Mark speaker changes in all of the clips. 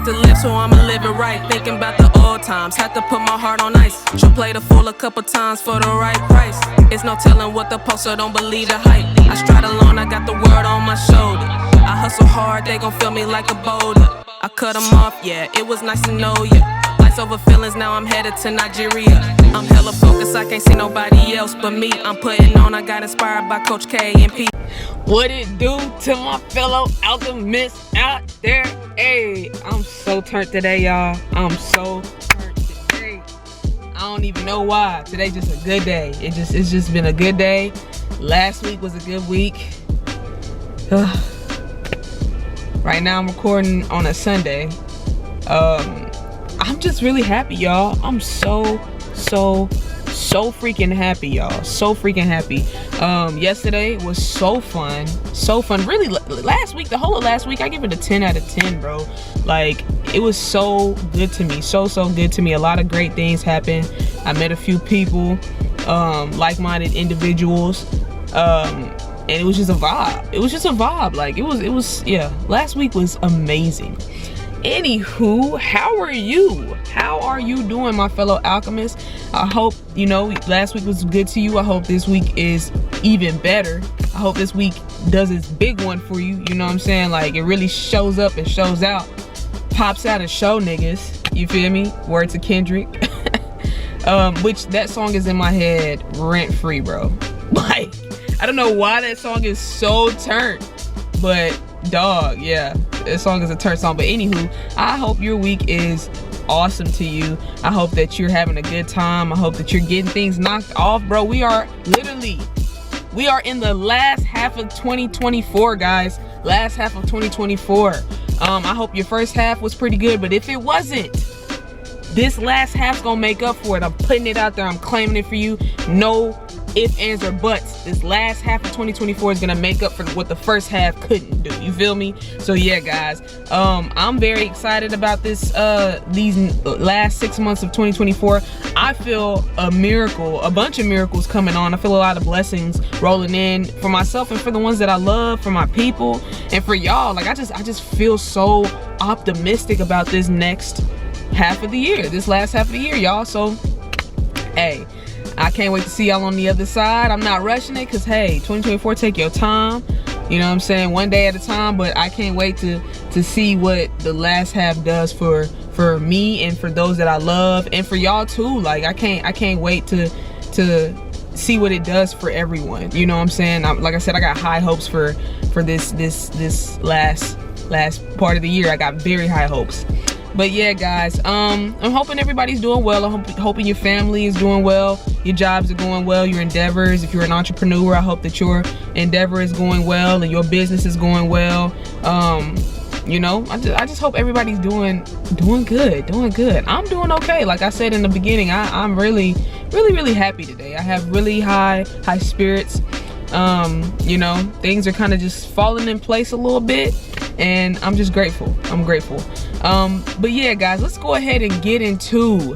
Speaker 1: life to live, so I'ma live it right. Thinking about the old times, had to put my heart on ice. She'll play the fool a couple times for the right price. It's no telling what the poster don't believe the hype. I stride alone, I got the world on my shoulder. I hustle hard, they gon' feel me like a boulder. I cut them off, yeah, it was nice to know ya. Lights over feelings, now I'm headed to Nigeria. I'm hella focused, I can't see nobody else but me. I'm putting on, I got inspired by Coach K and P. What it do to my fellow alchemists out there? Hey, I'm so turned today, y'all. I'm so turned today. I don't even know why. Today's just a good day. It's just been a good day. Last week was a good week. Right now I'm recording on a Sunday. I'm just really happy, y'all. I'm so freaking happy, y'all. So freaking happy. Yesterday was so fun. Really, last week, the whole of last week, I give it a 10 out of 10, bro. Like, it was so good to me. So good to me. A lot of great things happened. I met a few people, like-minded individuals. And it was just a vibe. Like, it was, yeah. Last week was amazing. Anywho, how are you? How are you doing, my fellow alchemists? I hope, last week was good to you. I hope this week is even better. I hope this week does its big one for you. You know what I'm saying? Like, it really shows up and shows out. Pops out and show niggas. You feel me? Word to Kendrick. Which, that song is in my head rent-free, bro. Like, I don't know why that song is so turned. But, dog, yeah. That song is a turn song. But anywho, I hope your week is awesome to you. I hope that you're having a good time. I hope that you're getting things knocked off, bro. We are in the last half of 2024, guys. Last half of 2024. I hope your first half was pretty good, but if it wasn't, this last half's gonna make up for it. I'm putting it out there. I'm claiming it for you. No ifs, ands, or buts. This last half of 2024 is gonna make up for what the first half couldn't do. You feel me? So yeah, guys, I'm very excited about this these last 6 months of 2024. I feel a bunch of miracles coming on. I feel a lot of blessings rolling in for myself and for the ones that I love, for my people, and for y'all. Like, I just feel so optimistic about this next half of the year, this last half of the year, y'all. So hey, I can't wait to see y'all on the other side. I'm not rushing it, because hey, 2024, take your time. You know what I'm saying? One day at a time. But I can't wait to see what the last half does for me and for those that I love, and for y'all too. Like, I can't wait to see what it does for everyone. You know what I'm saying? Like I said, I got high hopes for this last part of the year. I got very high hopes. But yeah, guys, I'm hoping everybody's doing well. I'm hoping your family is doing well, your jobs are going well, your endeavors. If you're an entrepreneur, I hope that your endeavor is going well and your business is going well. I just hope everybody's doing good. I'm doing okay. Like I said in the beginning, I'm really happy today. I have really high spirits. Things are kind of just falling in place a little bit, and I'm just grateful. But yeah, guys, let's go ahead and get into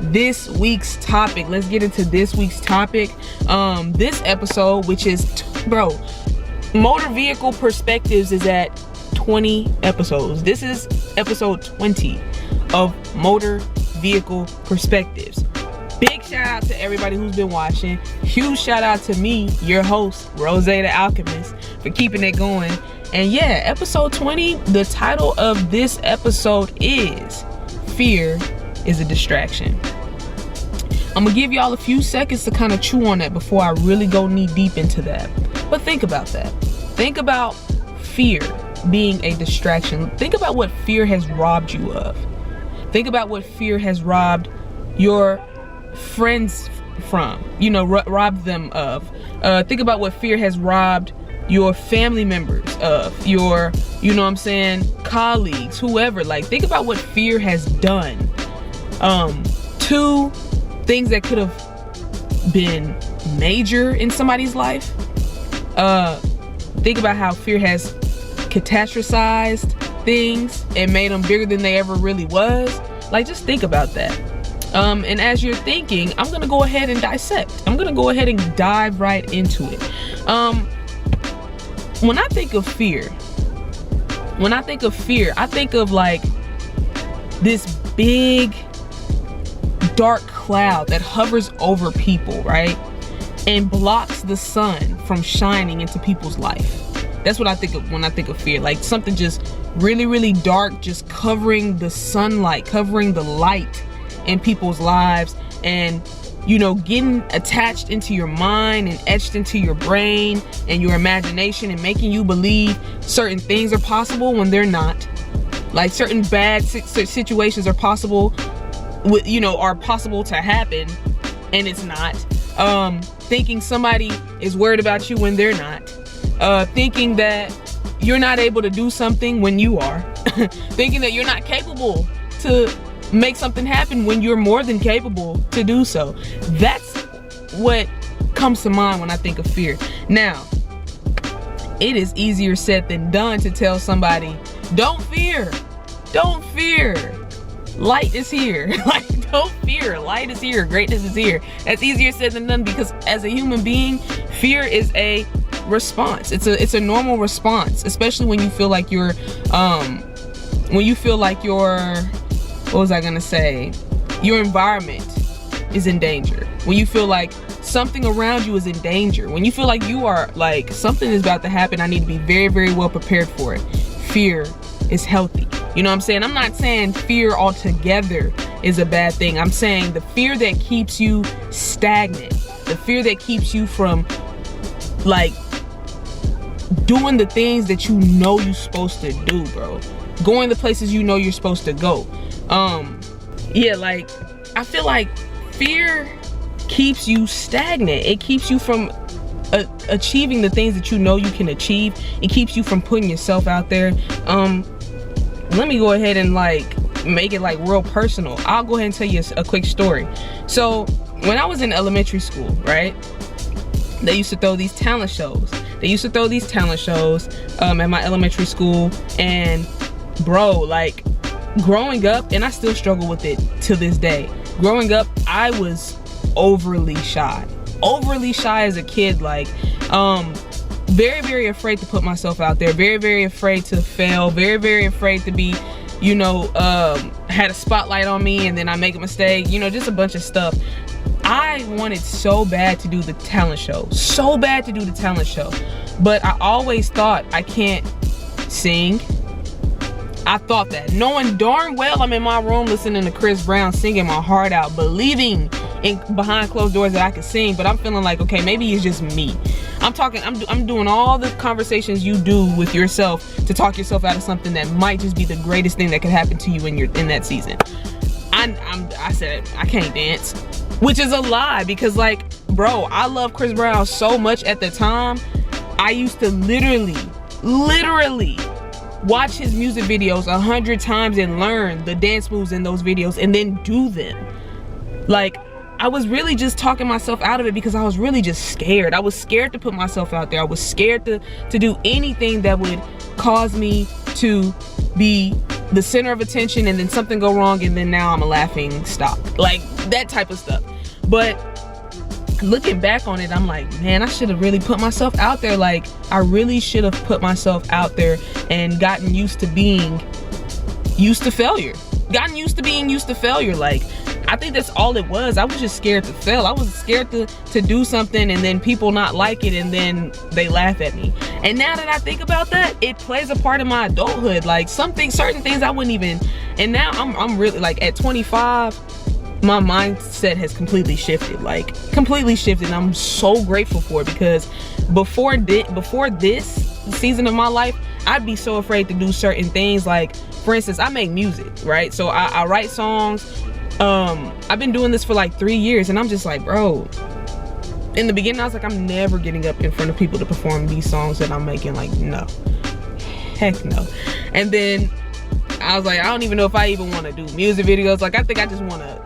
Speaker 1: this week's topic. This episode, which is, Motor Vehicle Perspectives, is at 20 episodes. This is episode 20 of Motor Vehicle Perspectives. Big shout out to everybody who's been watching. Huge shout out to me, your host, Rose the Alchemist, for keeping it going. And yeah, episode 20, the title of this episode is Fear is a Distraction. I'm gonna give y'all a few seconds to kind of chew on that before I really go knee deep into that. But think about that. Think about fear being a distraction. Think about what fear has robbed you of. Think about what fear has robbed your friends from, robbed them of. Think about what fear has robbed your family members of, your, colleagues, whoever. Like, think about what fear has done to things that could have been major in somebody's life. Think about how fear has catastrophized things and made them bigger than they ever really was. Like, just think about that. And as you're thinking, I'm gonna go ahead and dissect. I'm gonna go ahead and dive right into it. When I think of fear, I think of like this big dark cloud that hovers over people, right? And blocks the sun from shining into people's life. That's what I think of when I think of fear. Like something just really, really dark, just covering the sunlight, covering the light in people's lives, and you know, getting attached into your mind and etched into your brain and your imagination, and making you believe certain things are possible when they're not. Like certain bad situations are possible, you know, are possible to happen, and it's not. Thinking somebody is worried about you when they're not. Thinking that you're not able to do something when you are. Thinking that you're not capable to make something happen when you're more than capable to do so. That's what comes to mind when I think of fear. Now, it is easier said than done to tell somebody, don't fear, don't fear. Light is here. Like, don't fear, light is here, greatness is here. That's easier said than done, because as a human being, fear is a response. It's a normal response, especially when you feel like you're what was I gonna say? Your environment is in danger. When you feel like something around you is in danger. When you feel like you are like, something is about to happen, I need to be very, very well prepared for it. Fear is healthy. You know what I'm saying? I'm not saying fear altogether is a bad thing. I'm saying the fear that keeps you stagnant, the fear that keeps you from like doing the things that you know you're supposed to do, bro. Going the places you know you're supposed to go. Yeah, like I feel like fear keeps you stagnant. It keeps you from achieving the things that you know you can achieve. It keeps you from putting yourself out there. Let me go ahead and like make it like real personal. I'll go ahead and tell you a quick story. So when I was in elementary school, right, they used to throw these talent shows. At my elementary school, and bro, like growing up, and I still struggle with it to this day. Growing up, I was overly shy as a kid. Like very, very afraid to put myself out there, very, very afraid to fail, very, very afraid to be, you know, had a spotlight on me and then I make a mistake, you know, just a bunch of stuff. I wanted so bad to do the talent show, but I always thought I can't sing. I thought that, knowing darn well I'm in my room listening to Chris Brown singing my heart out, believing in behind closed doors that I could sing, but I'm feeling like, okay, maybe it's just me. I'm doing all the conversations you do with yourself to talk yourself out of something that might just be the greatest thing that could happen to you in that season. I said I can't dance, which is a lie, because like, bro, I love Chris Brown so much at the time. I used to literally watch his music videos 100 times and learn the dance moves in those videos and then do them. Like, I was really just talking myself out of it because I was really just scared. I was scared to put myself out there. I was scared to do anything that would cause me to be the center of attention and then something go wrong and then now I'm a laughing stock. Like that type of stuff. But looking back on it, I'm like, man, I should have really put myself out there. Like, I really should have put myself out there and gotten used to being used to failure. Like, I think that's all it was. I was just scared to fail. I was scared to do something and then people not like it and then they laugh at me. And now that I think about that, it plays a part in my adulthood. Like certain things I wouldn't even, and now I'm really like at 25, my mindset has completely shifted, and I'm so grateful for it, because before this season of my life, I'd be so afraid to do certain things. Like, for instance, I make music, right? So I write songs. I've been doing this for like 3 years, and I'm just like, bro, in the beginning I was like, I'm never getting up in front of people to perform these songs that I'm making. Like, no, heck no. And then I was like, I don't even know if I even want to do music videos. Like, I think I just want to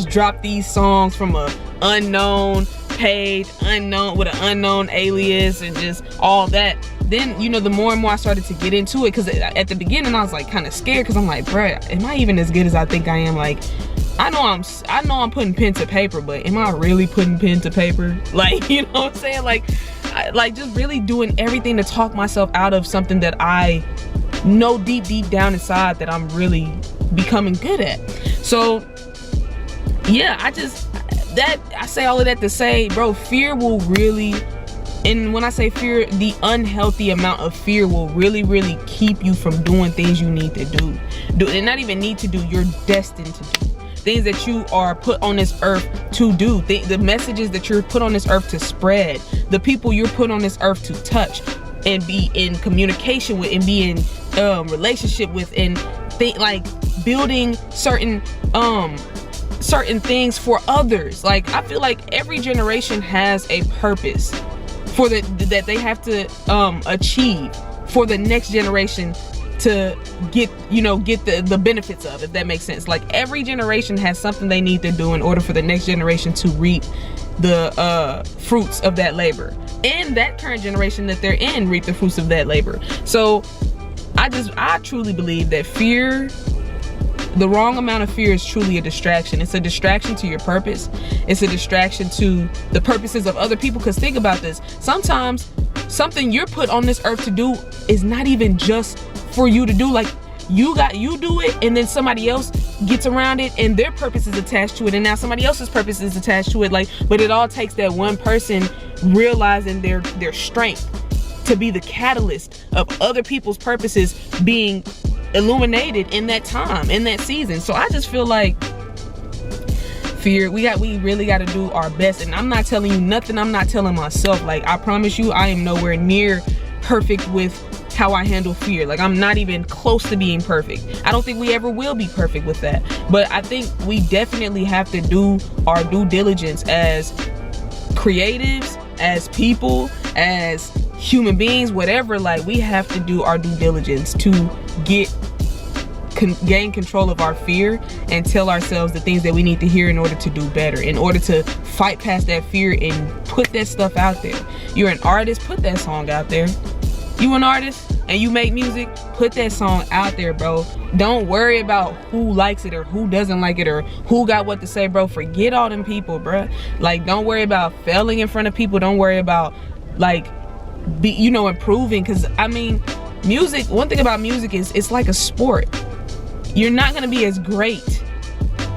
Speaker 1: drop these songs from a unknown page, with an unknown alias and just all that. Then, you know, the more and more I started to get into it, because at the beginning I was like kind of scared, because I'm like, bruh, am I even as good as I think I am? Like, I know I'm putting pen to paper, but am I really putting pen to paper? Like, you know what I'm saying? Like just really doing everything to talk myself out of something that I know deep down inside that I'm really becoming good at. So yeah, I say all of that to say, bro, fear will really, and when I say fear, the unhealthy amount of fear will really, really keep you from doing things you need to do. And not even need to do, you're destined to do. Things that you are put on this earth to do. The messages that you're put on this earth to spread. The people you're put on this earth to touch and be in communication with and be in relationship with, and like building certain things for others. Like, I feel like every generation has a purpose that they have to achieve for the next generation to get the benefits of, if that makes sense. Like, every generation has something they need to do in order for the next generation to reap the fruits of that labor, and that current generation that they're in reap the fruits of that labor. So I truly believe that fear, the wrong amount of fear, is truly a distraction. It's a distraction to your purpose. It's a distraction to the purposes of other people. Because think about this, sometimes something you're put on this earth to do is not even just for you to do. Like, you do it, and then somebody else gets around it and their purpose is attached to it, and now somebody else's purpose is attached to it. Like, but it all takes that one person realizing their strength to be the catalyst of other people's purposes being illuminated in that time, in that season. So I just feel like fear, we really got to do our best. And I'm not telling you nothing I'm not telling myself. Like, I promise you, I am nowhere near perfect with how I handle fear. Like, I'm not even close to being perfect. I don't think we ever will be perfect with that. But I think we definitely have to do our due diligence as creatives, as people, as human beings, whatever. Like, we have to do our due diligence to gain control of our fear and tell ourselves the things that we need to hear in order to do better, in order to fight past that fear and put that stuff out there. You're an artist, put that song out there. You an artist and you make music, put that song out there, bro. Don't worry about who likes it or who doesn't like it or who got what to say, bro. Forget all them people, bro. Like, don't worry about failing in front of people. Don't worry about, like, improving. Because I mean, music, one thing about music is it's like a sport. You're not gonna be as great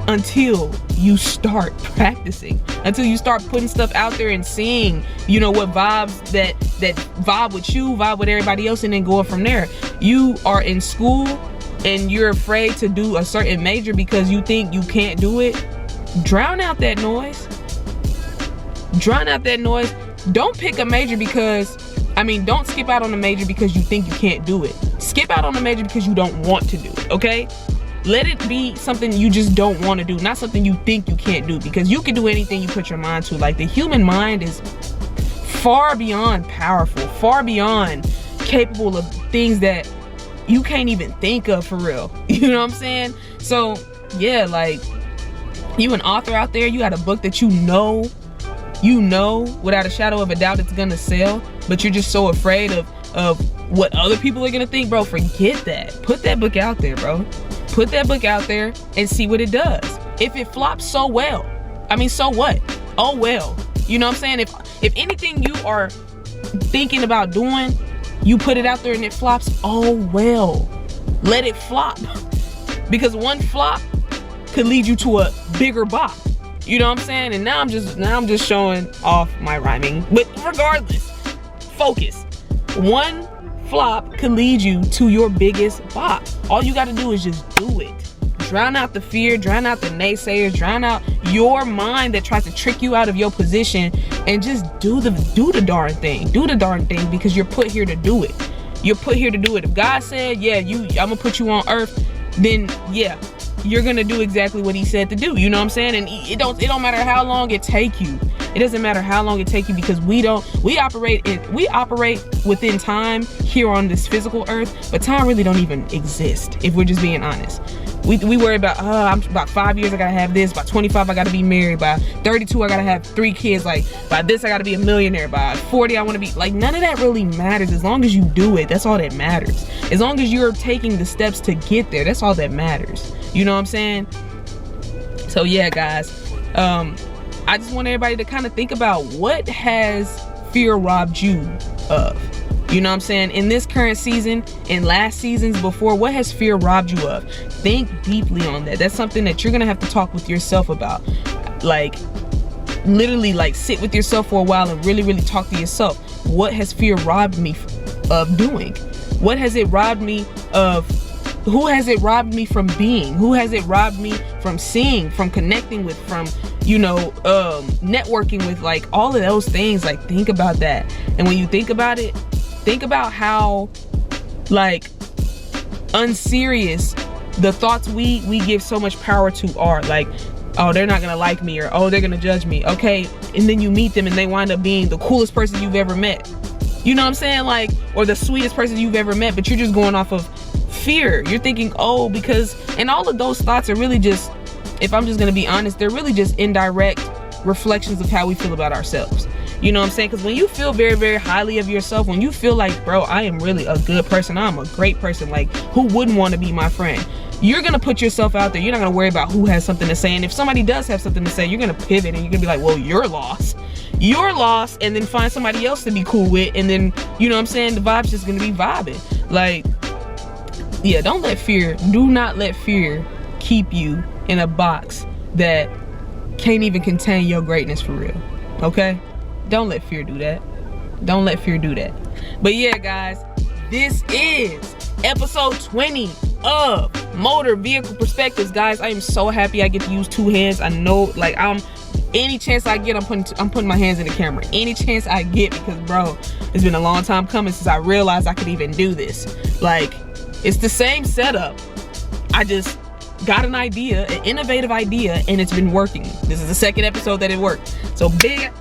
Speaker 1: until you start practicing, until you start putting stuff out there and seeing, what vibes that vibe with you, vibe with everybody else, and then going from there. You are in school and you're afraid to do a certain major because you think you can't do it. Drown out that noise. Drown out that noise. Don't pick a major don't skip out on a major because you think you can't do it. Skip out on a major because you don't want to do it, okay? Let it be something you just don't want to do, not something you think you can't do, because you can do anything you put your mind to. Like, the human mind is far beyond powerful, far beyond capable of things that you can't even think of, for real. You know what I'm saying? So yeah, like, you an author out there, you got a book that you know without a shadow of a doubt it's gonna sell, but you're just so afraid of what other people are gonna think, bro. Forget that. Put that book out there, bro. Put that book out there and see what it does. If it flops, so well. I mean, so what? Oh well. You know what I'm saying? If anything you are thinking about doing, you put it out there and it flops, oh well. Let it flop. Because one flop could lead you to a bigger bop. You know what I'm saying? And now I'm just showing off my rhyming. But regardless, focus. One flop could lead you to your biggest bop. All you got to do is just do it. Drown out the fear, drown out the naysayers, drown out your mind that tries to trick you out of your position, and just do the darn thing. Do the darn thing, because you're put here to do it. You're put here to do it. If God said, yeah, I'm gonna put you on earth, then yeah, you're gonna do exactly what he said to do. You know what I'm saying? And it don't matter how long it take you. It doesn't matter how long it take you, because we operate within time here on this physical earth, but time really don't even exist, if we're just being honest. We worry about, I'm about 5 years I gotta have this, by 25 I gotta be married, by 32 I gotta have 3 kids, like by this I gotta be a millionaire, by 40 I wanna be, like, none of that really matters. As long as you do it, that's all that matters. As long as you're taking the steps to get there, that's all that matters. You know what I'm saying? So yeah, guys, I just want everybody to kind of think about, what has fear robbed you of? You know what I'm saying? In this current season, in last seasons before, what has fear robbed you of? Think deeply on that. That's something that you're gonna have to talk with yourself about. Like, literally, like, sit with yourself for a while and really talk to yourself. What has fear robbed me of doing? What has it robbed me of? Who has it robbed me from being? Who has it robbed me from seeing, from connecting with, from, you know, networking with? Like, all of those things. Like, think about that. And when you think about it, think about how, like, unserious the thoughts we give so much power to are. Like, oh, they're not gonna like me, or oh, they're gonna judge me. Okay, and then you meet them and they wind up being the coolest person you've ever met. You know what I'm saying? Like, or the sweetest person you've ever met, but you're just going off of fear. You're thinking, oh, because, and all of those thoughts are really just, if I'm just gonna be honest, they're really just indirect reflections of how we feel about ourselves. You know what I'm saying? Because when you feel very highly of yourself, when you feel like, bro, I am really a good person, I'm a great person, like, who wouldn't want to be my friend? You're gonna put yourself out there. You're not gonna worry about who has something to say. And if somebody does have something to say, you're gonna pivot and you're gonna be like, well, you're lost. You're lost, and then find somebody else to be cool with, and then, you know what I'm saying, the vibe's just gonna be vibing. Like, yeah, don't let fear, do not let fear keep you in a box that can't even contain your greatness for real, okay? Don't let fear do that. Don't let fear do that. But yeah, guys, this is episode 20 of Motor Vehicle Perspectives. Guys, I am so happy I get to use two hands. I know, like, any chance I get, I'm putting my hands in the camera. Any chance I get, because, bro, it's been a long time coming since I realized I could even do this. Like, it's the same setup. I just got an idea, an innovative idea, and it's been working. This is the second episode that it worked. So big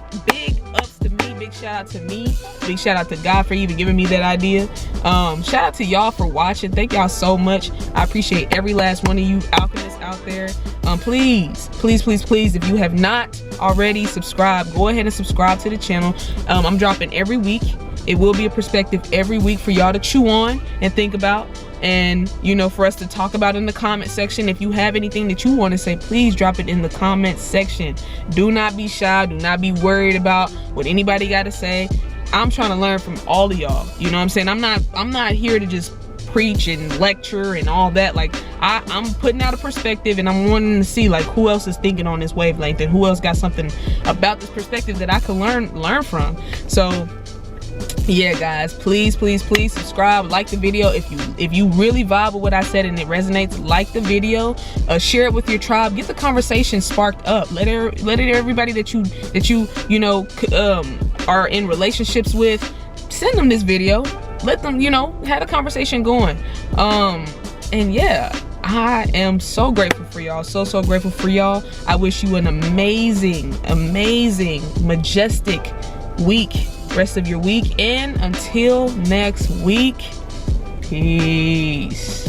Speaker 1: ups to me, big shout out to me, big shout out to God for even giving me that idea. Shout out to y'all for watching. Thank y'all so much. I appreciate every last one of you alchemists out there. Please, if you have not already subscribed, go ahead and subscribe to the channel. I'm dropping every week. It will be a perspective every week for y'all to chew on and think about, and, you know, for us to talk about in the comment section. If you have anything that you want to say, please drop it in the comment section. Do not be shy. Do not be worried about what anybody got to say. I'm trying to learn from all of y'all. You know what I'm saying? I'm not here to just preach and lecture and all that. Like, I'm putting out a perspective, and I'm wanting to see, like, who else is thinking on this wavelength, and who else got something about this perspective that I can learn from. So yeah, guys, please subscribe, like the video. If you really vibe with what I said and it resonates, like the video, share it with your tribe, get the conversation sparked up. Let everybody that you know are in relationships with, send them this video. Let them, you know, have a conversation going. And yeah, I am so grateful for y'all, so grateful for y'all. I wish you an amazing, majestic week, rest of your week, and until next week, peace.